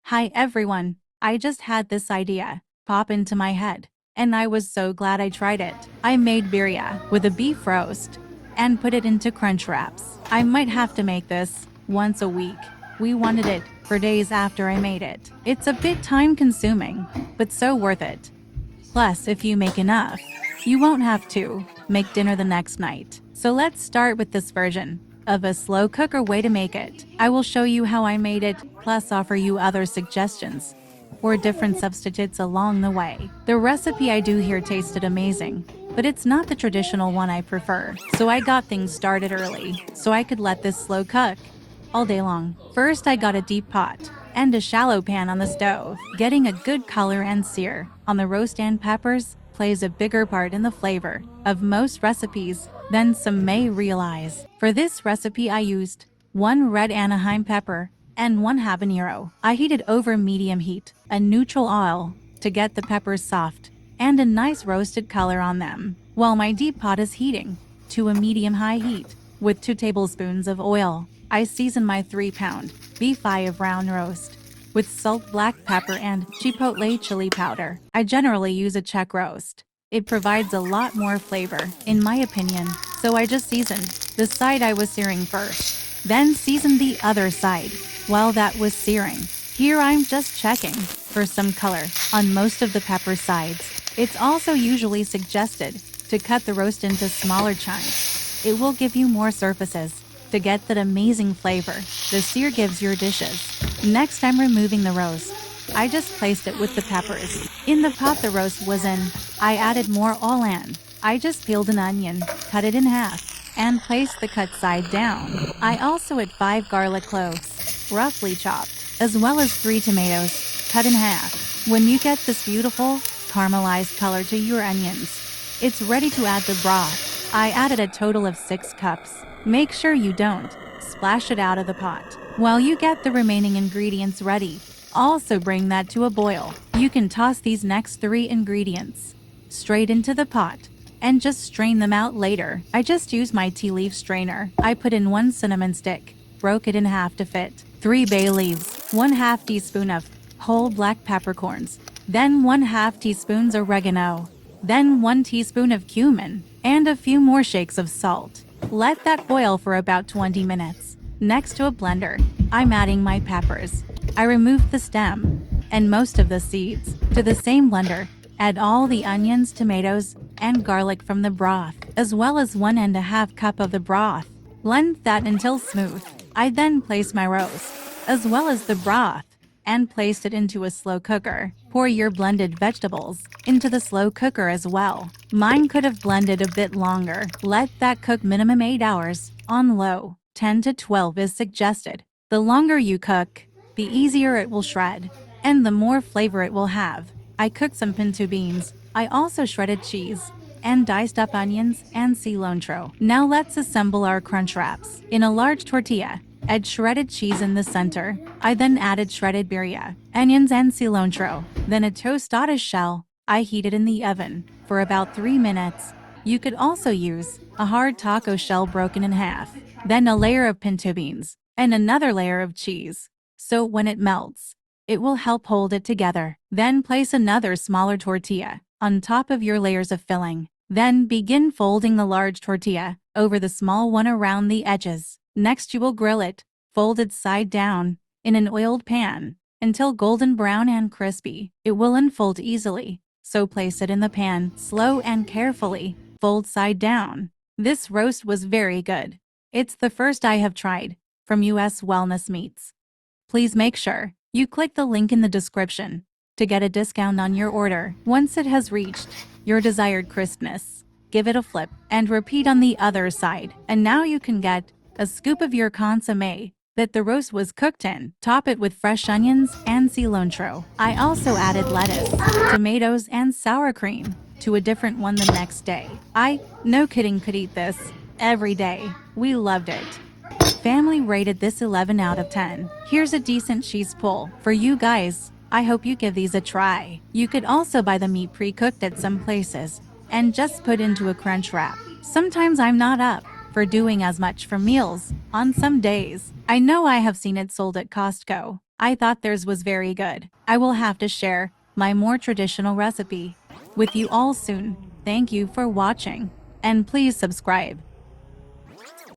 Hi everyone, I just had this idea pop into my head, and I was so glad I tried it. I made birria with a beef roast and put it into crunch wraps. I might have to make this once a week. We wanted it for days after I made it. It's a bit time consuming, but so worth it. Plus, if you make enough, you won't have to make dinner the next night. So let's start with this version of a slow cooker way to make it. I will show you how I made it, plus offer you other suggestions or different substitutes along the way. The recipe I do here tasted amazing, but it's not the traditional one I prefer. So I got things started early so I could let this slow cook all day long. First, I got a deep pot and a shallow pan on the stove. Getting a good color and sear on the roast and peppers plays a bigger part in the flavor of most recipes than some may realize. For this recipe, I used 1 red Anaheim pepper and 1 habanero. I heated over medium heat a neutral oil to get the peppers soft and a nice roasted color on them, while my deep pot is heating to a medium-high heat with 2 tablespoons of oil. I season my 3-pound beef eye of round roast with salt, black pepper, and chipotle chili powder. I generally use a Czech roast. It provides a lot more flavor, in my opinion, so I just seasoned the side I was searing first, then seasoned the other side while that was searing. Here I'm just checking for some color on most of the pepper sides. It's also usually suggested to cut the roast into smaller chunks. It will give you more surfaces to get that amazing flavor the sear gives your dishes. Next, I'm removing the roast. I just placed it with the peppers. In the pot the roast was in, I added more oil in. I just peeled an onion, cut it in half, and placed the cut side down. I also add 5 garlic cloves, roughly chopped, as well as 3 tomatoes, cut in half. When you get this beautiful, caramelized color to your onions, it's ready to add the broth. I added a total of 6 cups. Make sure you don't splash it out of the pot. While you get the remaining ingredients ready, also bring that to a boil. You can toss these next 3 ingredients straight into the pot and just strain them out later. I just used my tea leaf strainer. I put in 1 cinnamon stick, broke it in half to fit, 3 bay leaves, 1/2 teaspoon of whole black peppercorns, then 1/2 teaspoons oregano, then 1 teaspoon of cumin, and a few more shakes of salt. Let that boil for about 20 minutes. Next, to a blender, I'm adding my peppers. I removed the stem and most of the seeds. To the same blender, add all the onions, tomatoes, and garlic from the broth, as well as 1½ cup of the broth. Blend that until smooth. I then place my roast, as well as the broth, and placed it into a slow cooker. Pour your blended vegetables into the slow cooker as well. Mine could have blended a bit longer. Let that cook minimum 8 hours on low. 10 to 12 is suggested. The longer you cook, the easier it will shred, and the more flavor it will have. I cooked some pinto beans. I also shredded cheese and diced up onions and cilantro. Now let's assemble our crunch wraps. In a large tortilla, add shredded cheese in the center. I then added shredded birria, onions, and cilantro. Then a tostada shell. I heated in the oven for about 3 minutes. You could also use a hard taco shell broken in half. Then a layer of pinto beans and another layer of cheese. So when it melts, it will help hold it together. Then place another smaller tortilla on top of your layers of filling. Then begin folding the large tortilla over the small one around the edges. Next, you will grill it, folded side down, in an oiled pan, until golden brown and crispy. It will unfold easily, so place it in the pan, slow and carefully, fold side down. This roast was very good. It's the first I have tried from US Wellness Meats. Please make sure you click the link in the description to get a discount on your order. Once it has reached your desired crispness, give it a flip and repeat on the other side. And now you can get a scoop of your consommé that the roast was cooked in. Top it with fresh onions and cilantro. I also added lettuce, tomatoes, and sour cream to a different one the next day. No kidding, could eat this every day. We loved it. Family rated this 11 out of 10. Here's a decent cheese pull for you guys. I hope you give these a try. You could also buy the meat pre-cooked at some places and just put into a crunch wrap. Sometimes I'm not up for doing as much for meals on some days. I know I have seen it sold at Costco I thought theirs was very good. I will have to share my more traditional recipe with you all soon. Thank you for watching, and please subscribe.